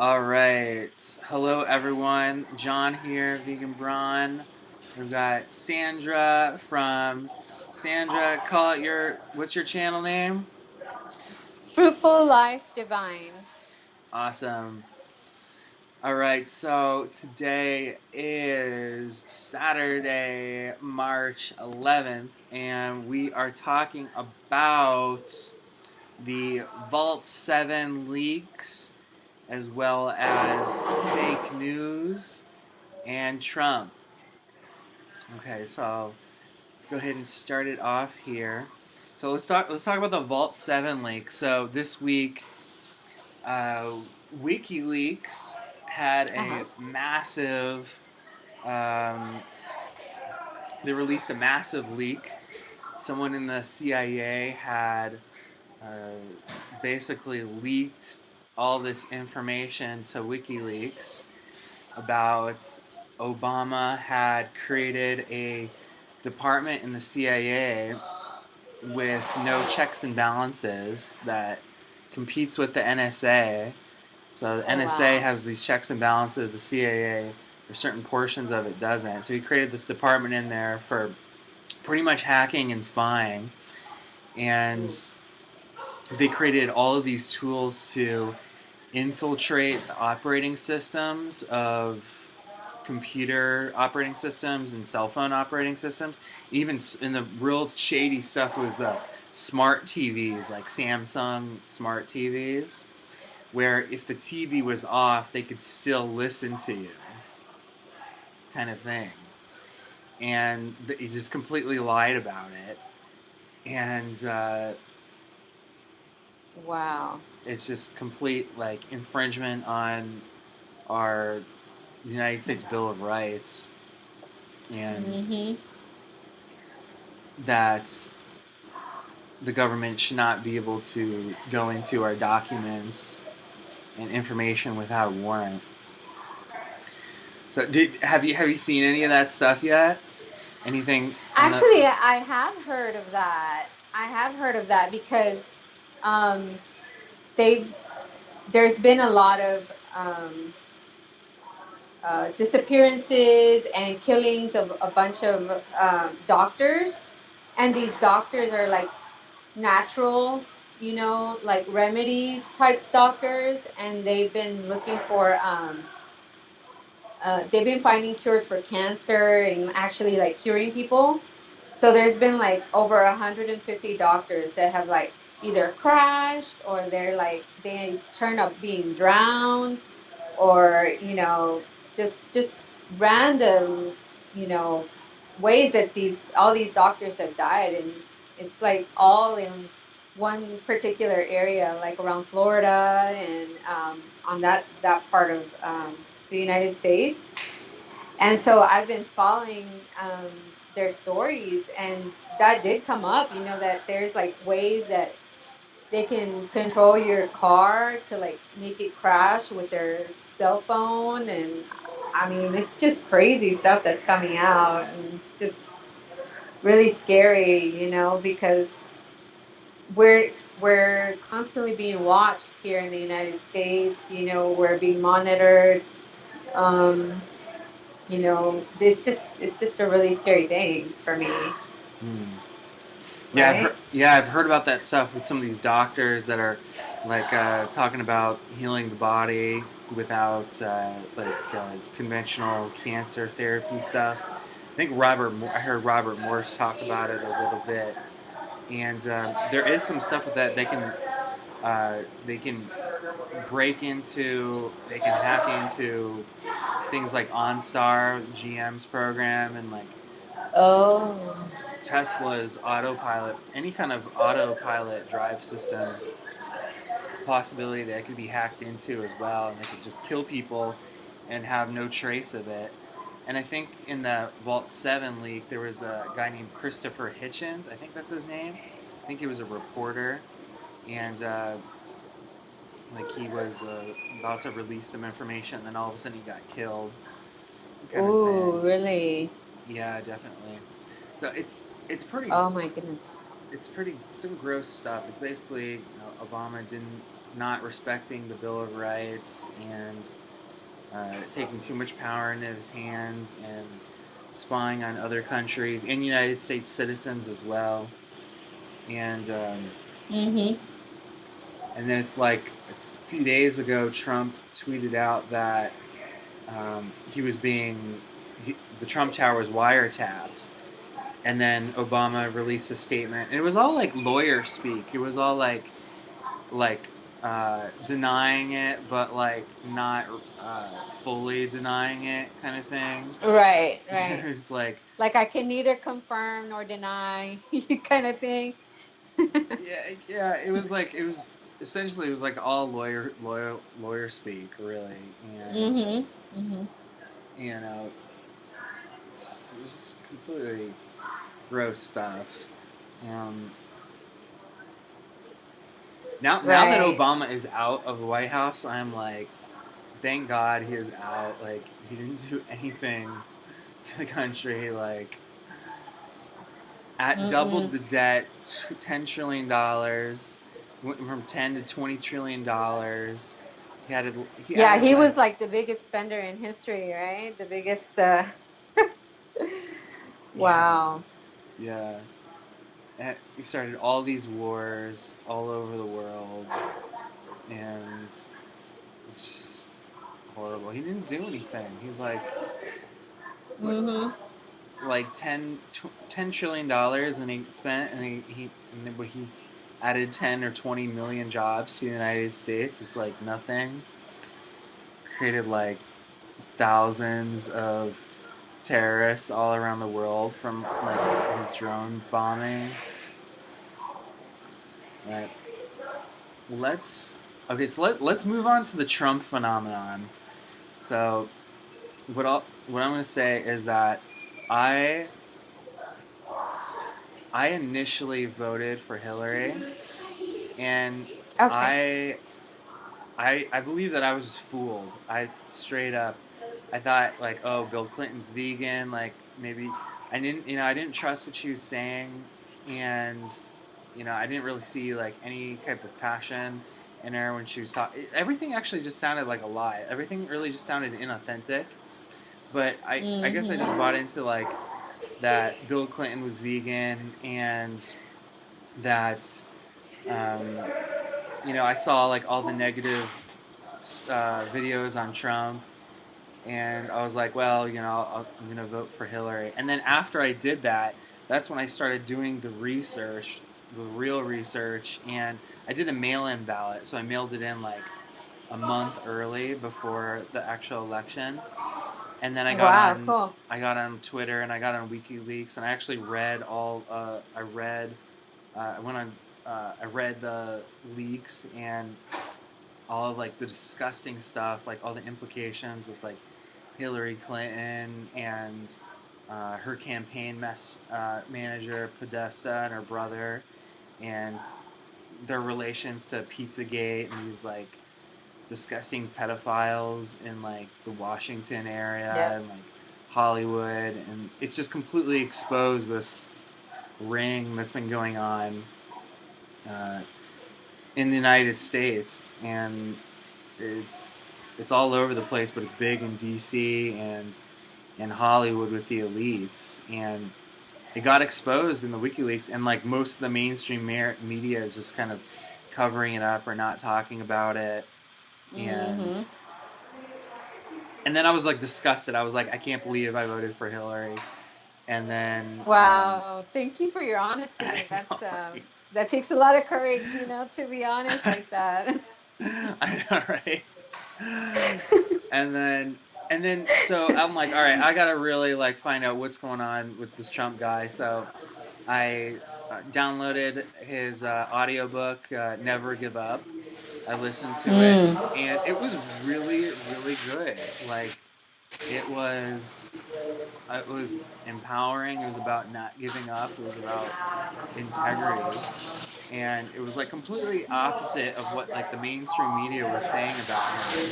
All right. Hello, everyone. John here, Vegan Brawn. We've got Sandra from Sandra. Call it your. What's your channel name? Fruitful Life Divine. Awesome. All right. So today is Saturday, March 11th, and we are talking about the Vault 7 leaks as well as fake news and Trump. Okay, so let's go ahead and start it off here. So let's talk about the Vault 7 leak. So this week, uh, WikiLeaks had a Uh-huh. massive. Um, they released a massive leak. Someone in the CIA had uh, basically leaked all this information to WikiLeaks about Obama had created a department in the CIA with no checks and balances that competes with the NSA. So the Oh, NSA wow. has these checks and balances, the CIA, or certain portions of it doesn't. So he created this department in there for pretty much hacking and spying. And they created all of these tools to infiltrate the operating systems of computer operating systems and cell phone operating systems. Even in the real shady stuff was the smart TVs, like Samsung smart TVs, where if the TV was off, they could still listen to you, kind of thing. And he just completely lied about it. And Wow. it's just complete like infringement on our United States Bill of Rights, and Mm-hmm. that the government should not be able to go into our documents and information without a warrant. So, have you seen any of that stuff yet? Anything on the? Actually, I have heard of that. I have heard of that because um, they've there's been a lot of disappearances and killings of a bunch of doctors, and these doctors are like natural, like remedies type doctors, and they've been looking for they've been finding cures for cancer and actually like curing people. So there's been like over 150 doctors that have like either crashed or they're like they turn up being drowned or just random you know ways that these all these doctors have died, and it's like all in one particular area like around Florida and on that part of the United States. And so I've been following their stories, and that did come up, that there's like ways that they can control your car to like make it crash with their cell phone. And I mean, it's just crazy stuff that's coming out, and it's just really scary, because we're constantly being watched here in the United States. We're being monitored. Um, it's just a really scary thing for me, Hmm. Yeah, right? I've heard about that stuff with some of these doctors that are like talking about healing the body without conventional cancer therapy stuff. I think I heard Robert Morse talk about it a little bit, and there is some stuff with that they can they can hack into things like OnStar, GM's program, and like Oh, Tesla's autopilot, any kind of autopilot drive system. It's a possibility that it could be hacked into as well, and they could just kill people and have no trace of it. And I think in the Vault 7 leak, there was a guy named Christopher Hitchens. I think that's his name. I think he was a reporter, and like he was about to release some information, and then all of a sudden he got killed, kind of thing. ooh, really? Yeah, definitely. So it's pretty Oh my goodness. it's pretty some gross stuff. It's basically Obama didn't not respecting the Bill of Rights and taking too much power into his hands and spying on other countries and United States citizens as well. And Mhm. and then it's like a few days ago, Trump tweeted out that he was the Trump Tower was wiretapped, and then Obama released a statement, and it was all like lawyer speak. It was all like denying it, but like not fully denying it, kind of thing. Right, It right. was like, Like I can neither confirm nor deny, kind of thing. yeah. It was essentially it was like all lawyer speak, really, and Mhm. Mhm. you know, it's just completely gross stuff. Um, now that Right. Obama is out of the White House, I'm like, thank God he is out. Like he didn't do anything for the country. Like at doubled Mm-mm. the debt, $10 trillion, went from 10 to $20 trillion. He Yeah, added he like was like the biggest spender in history, right? The biggest yeah wow. yeah. And he started all these wars all over the world, and it's just horrible. He didn't do anything. He what Mhm. like 10 trillion dollars, and he spent, and he added 10 or 20 million jobs to the United States. It's like nothing. Created like thousands of terrorists all around the world from like his drone bombings. Right. Let's let's move on to the Trump phenomenon. So what I'm going to say is that I I initially voted for Hillary, and Okay. I I believe that I was fooled. I straight up, I thought like, oh, Bill Clinton's vegan. Like maybe I didn't trust what she was saying, and I didn't really see like any type of passion in her when she was talking. Everything actually just sounded like a lie. Everything really just sounded inauthentic. But I guess I just Mhm. bought into like that Bill Clinton was vegan, and that um, I saw like all the negative videos on Trump, and I was like, well, I'm gonna vote for Hillary. And then after I did that, that's when I started doing the research, the real research, and I did a mail-in ballot. So I mailed it in like a month early before the actual election, and then Wow, cool. I got on Twitter and I got on WikiLeaks, and I actually read all. I went on. I read the leaks and all of like the disgusting stuff, like all the implications of like Hillary Clinton and her campaign manager Podesta and her brother, and their relations to Pizzagate and these like disgusting pedophiles in like the Washington area Yep. and like Hollywood, and it's just completely exposed this ring that's been going on uh, in the United States, and it's it's all over the place, but it's big in DC and in Hollywood with the elites, and it got exposed in the WikiLeaks, and like most of the mainstream media is just kind of covering it up or not talking about it, and Mhm. and then I was like disgusted. I was like, I can't believe I voted for Hillary, and then Wow. Thank you for your honesty. I know, right? That takes a lot of courage, to be honest like that. I know, right? And then so I'm like, all right, I gotta really like find out what's going on with this Trump guy. So I downloaded his audiobook, Never Give Up. I listened to it, Mm. and it was really, really good. Like it was empowering. It was about not giving up. It was about integrity, and it was like completely opposite of what like the mainstream media was saying about him.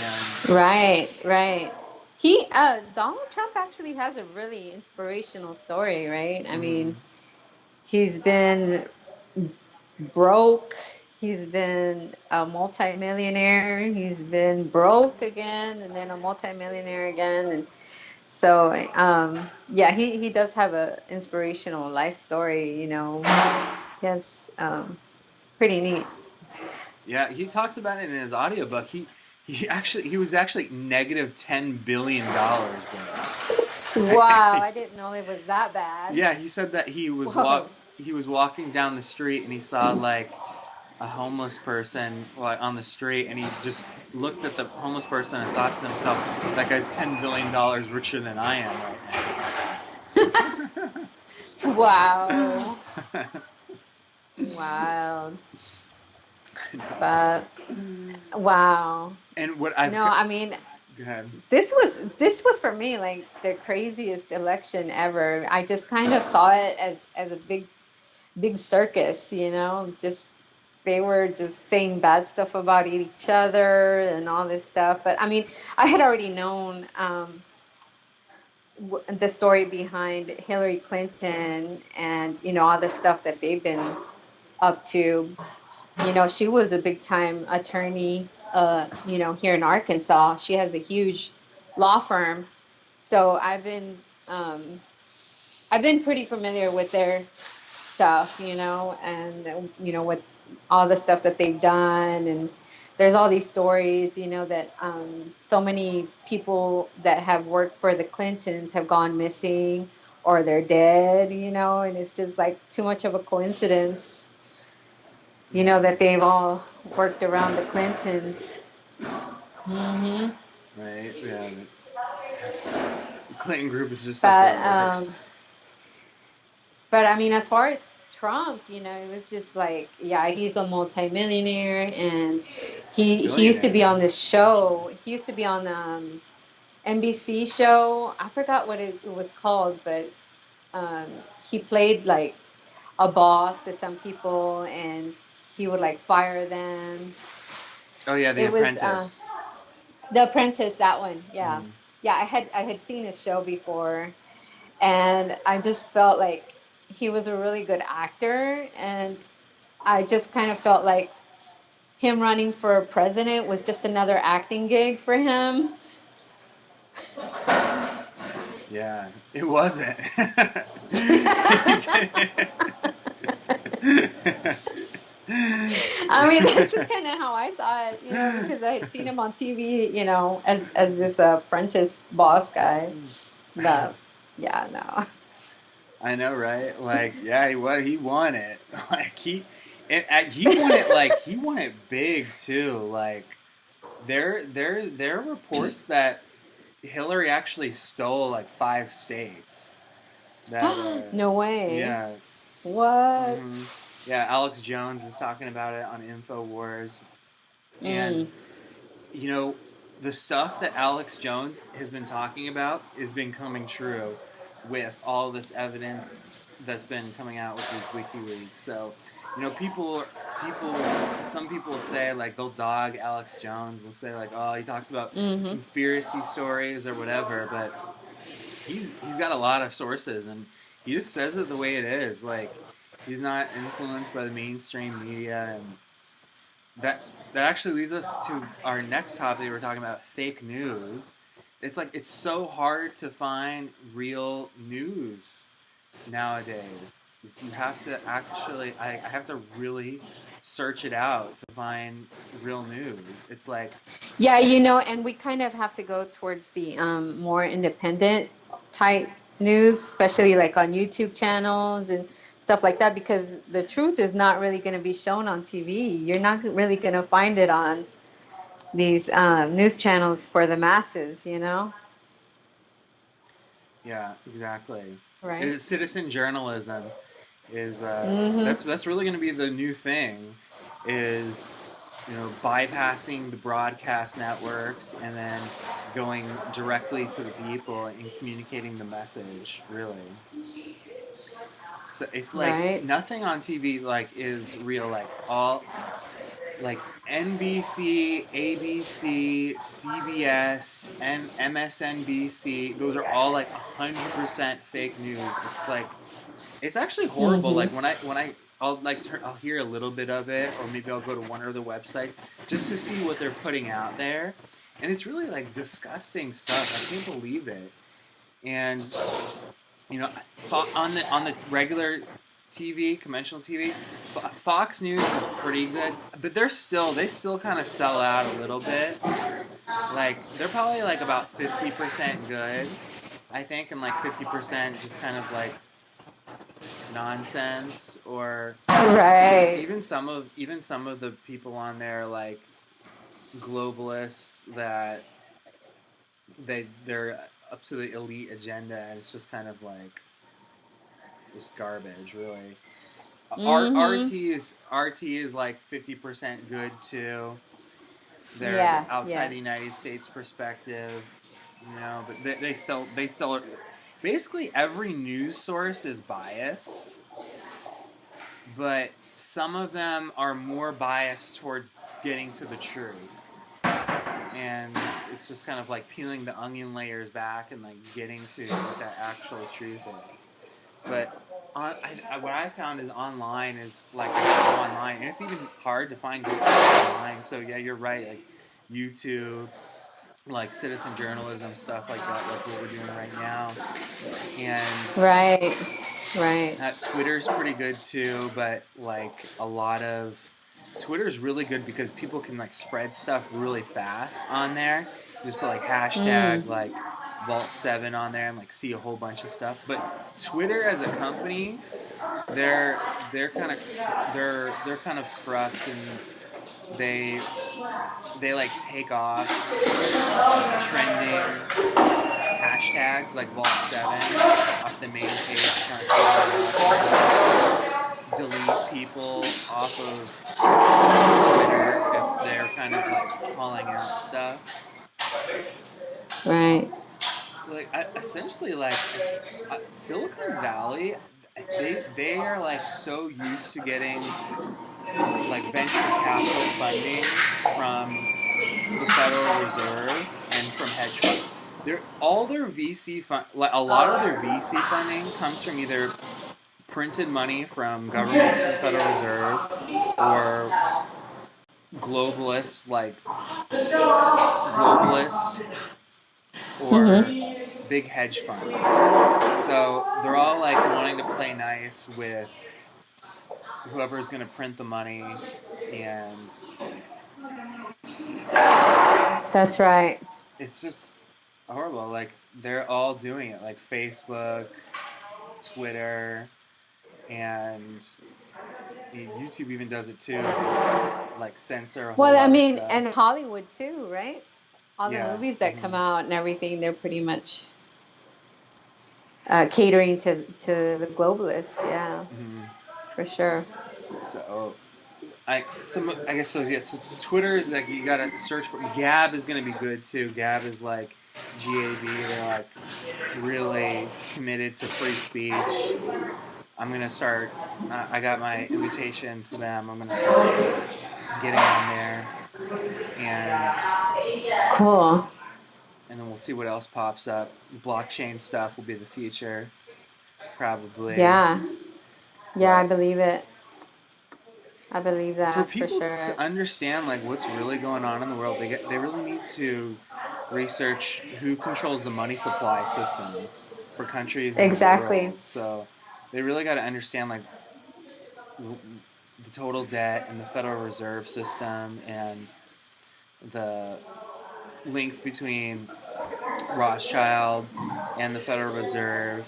And Right, right. Donald Trump actually has a really inspirational story, right? I mm, mean, he's been broke. He's been a multimillionaire. He's been broke again, and then a multimillionaire again. And so, yeah, he does have a inspirational life story. Yes, it's pretty neat. Yeah, he talks about it in his audiobook. He was actually negative $10 billion Wow, broke. I didn't know it was that bad. Yeah, he said that Whoa. he was walking down the street and he saw like a homeless person like on the street, and he just looked at the homeless person and thought to himself, that guy's $10 billion richer than I am Wow. right Wild. now. But wow. And what I've No, I mean, go ahead. this was for me like the craziest election ever. I just kind of saw it as a big circus, just they were just saying bad stuff about each other and all this stuff. But I mean, I had already known the story behind Hillary Clinton and all the stuff that they've been up to. She was a big time attorney, here in Arkansas. She has a huge law firm. So I've been pretty familiar with their stuff, and with all the stuff that they've done. And there's all these stories, that so many people that have worked for the Clintons have gone missing or they're dead, and it's just like too much of a coincidence, Yeah, that they've all worked around the Clintons. Hmm. right. Yeah, the Clinton group is just like the But worst. I mean, as far as Trump, it was just like, yeah, he's a multimillionaire, and he used to be Billionaire, on this actually. show. He used to be on the NBC show. I forgot what it was called, but um, he played like a boss to some people, and he would like fire them. Oh yeah, The It was Apprentice. The Apprentice. That one, yeah, Mm. yeah. I had seen his show before, and I just felt like he was a really good actor, and I just kind of felt like him running for president was just another acting gig for him. Yeah, it wasn't. I mean, that's just kind of how I saw it, because I had seen him on TV, as this apprentice boss guy. But yeah, no. I know, right? Like, yeah, he won it. Like he won it like he won it big too. Like there are reports that Hillary actually stole like 5 states. That No way. yeah. What? Hmm. Yeah, Alex Jones is talking about it on InfoWars. And Mm, you know, the stuff that Alex Jones has been talking about is been coming true with all this evidence that's been coming out with these WikiLeaks. So, people, some people say like they'll dog Alex Jones. They'll say like, oh, he talks about mm-hmm. conspiracy stories or whatever, but he's got a lot of sources and he just says it the way it is. Like he's not influenced by the mainstream media, and that actually leads us to our next topic. We were talking about fake news. It's like it's so hard to find real news nowadays. You have to actually, I have to really search it out to find real news. It's like, Yeah, and we kind of have to go towards the more independent type news, especially like on YouTube channels and stuff like that, because the truth is not really going to be shown on TV. You're not really going to find it on these news channels for the masses, yeah, exactly. right? Citizen journalism is Mm-hmm. that's really going to be the new thing. Is bypassing the broadcast networks and then going directly to the people and communicating the message. Really, so it's like Right. nothing on TV like is real. Like all like NBC, ABC, CBS, and MSNBC. Those are all like 100% fake news. It's like it's actually horrible. Mm-hmm. Like when I I'll hear a little bit of it, or maybe I'll go to one of the websites just to see what they're putting out there, and it's really like disgusting stuff. I can't believe it. And you know, on the regular TV, conventional TV, Fox News is pretty good, but they still kind of sell out a little bit. Like they're probably like about 50% good, I think, and like 50% just kind of like nonsense, or Right. even some of the people on there like globalists that they're up to the elite agenda, and it's just kind of like just garbage, really. RT is like 50% good too. They're Yeah. outside Yeah. the United States perspective, you know, but they still are, basically every news source is biased, but some of them are more biased towards getting to the truth. And it's just kind of like peeling the onion layers back and like getting to what that actual truth is. But what I found is online is like online, and it's even hard to find good stuff online. So yeah, you're right. Like YouTube, like citizen journalism, stuff like that, like what we're doing right now. And Right. Twitter's pretty good too, but like a lot of Twitter's really good because people can like spread stuff really fast on there. You just put like hashtag like Vault 7 on there and like see a whole bunch of stuff. But Twitter as a company, they're kind of corrupt, and they like take off trending hashtags like Vault 7 off the main page, kind of delete people off of Twitter if they're kind of like calling out stuff. Right. Like essentially, like Silicon Valley, they are like so used to getting like venture capital funding from the Federal Reserve and from hedge funds. All their VC fund, like a lot of their VC funding comes from either printed money from governments and the Federal Reserve, or globalists, or big hedge funds. So they're all like wanting to play nice with whoever's going to print the money, and That's right. it's just horrible. Like they're all doing it, like Facebook, Twitter, and YouTube even does it too. Like censor a whole lot of stuff. And Hollywood too, right? All the movies that come out and everything, they're pretty much catering to the globalists. Yeah, for sure. So I guess so. Yeah. So Twitter is like, you gotta search for. Gab is gonna be good too. Gab is like GAB. They're like really committed to free speech. I'm gonna start. I got my invitation to them. I'm gonna start getting on there, and cool. And then we'll see what else pops up. Blockchain stuff will be the future, probably. Yeah. I believe it. I believe that for people for sure. to understand like what's really going on in the world, they really need to research who controls the money supply system for countries in the world. So they really got to understand like the total debt and the Federal Reserve System and the links between Rothschild and the Federal Reserve,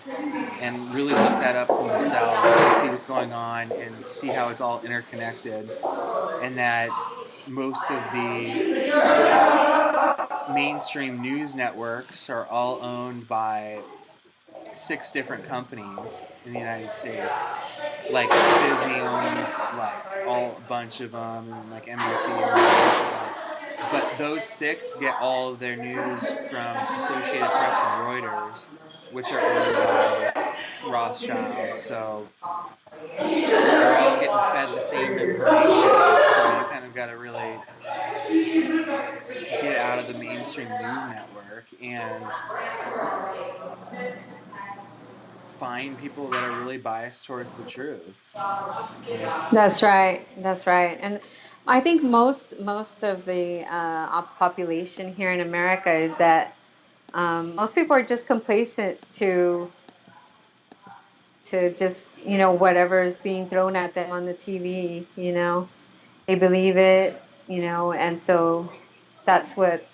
and really look that up for themselves and see what's going on and see how it's all interconnected, and that most of the mainstream news networks are all owned by 6 different companies in the United States. Like Disney owns like a bunch of them, and like NBC owns a bunch of them. But those 6 get all of their news from Associated Press and Reuters, which are owned by Rothschild. So they're all getting fed the same information. So you kind of got to really get out of the mainstream news network and find people that are really biased towards the truth. Like, That's right. That's right. And I think most of the population here in America is that most people are just complacent to just, whatever is being thrown at them on the TV, they believe it, and so that's what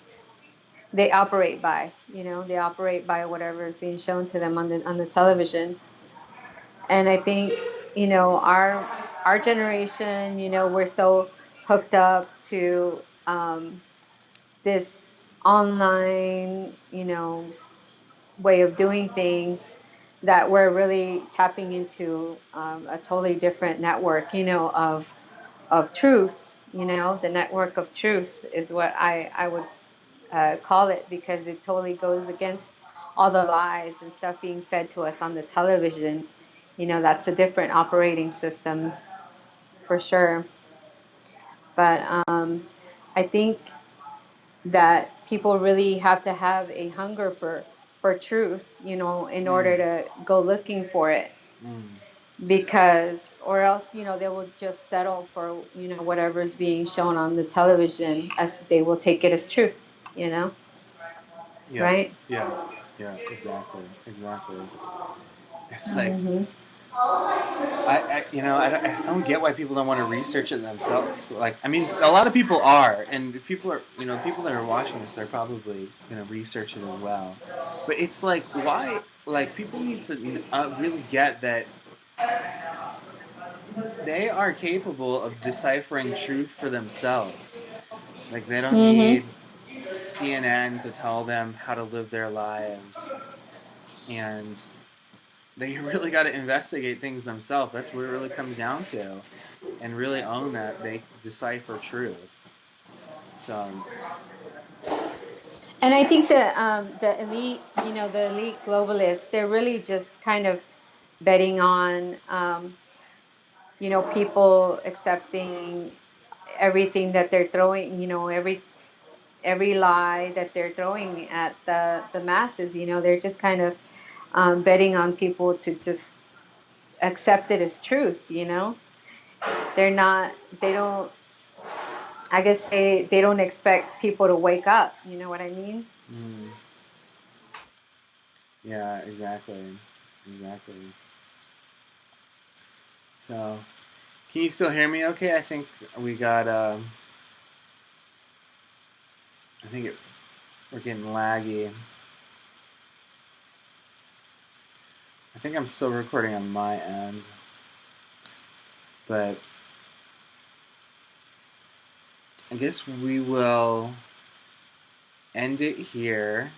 they operate by, they operate by whatever is being shown to them on the television. And I think, our generation, we're so hooked up to this online, way of doing things that we're really tapping into a totally different network, of truth. The network of truth is what I would call it, because it totally goes against all the lies and stuff being fed to us on the television. That's a different operating system for sure. But I think that people really have to have a hunger for truth, in order mm, to go looking for it, mm, because or else, they will just settle for, whatever's being shown on the television, as they will take it as truth, you know, yeah, right? yeah, yeah, exactly, exactly. It's like Hmm. I don't get why people don't want to research it themselves. Like, I mean, a lot of people are, and if people are, people that are watching this, they're probably gonna research it as well. But it's like, why? Like, people need to really get that they are capable of deciphering truth for themselves. Like, they don't Hmm. need CNN to tell them how to live their lives, and they really got to investigate things themselves. That's what it really comes down to, and really own that they decipher truth. So, And I think that the elite, the elite globalists, they're really just kind of betting on, people accepting everything that they're throwing, every lie that they're throwing at the masses. They're just kind of betting on people to just accept it as truth. They're not. They don't. I guess they don't expect people to wake up. You know what I mean? mm, yeah, exactly, exactly. So, can you still hear me? Okay, I think we got. I think we're getting laggy. I think I'm still recording on my end, but I guess we will end it here.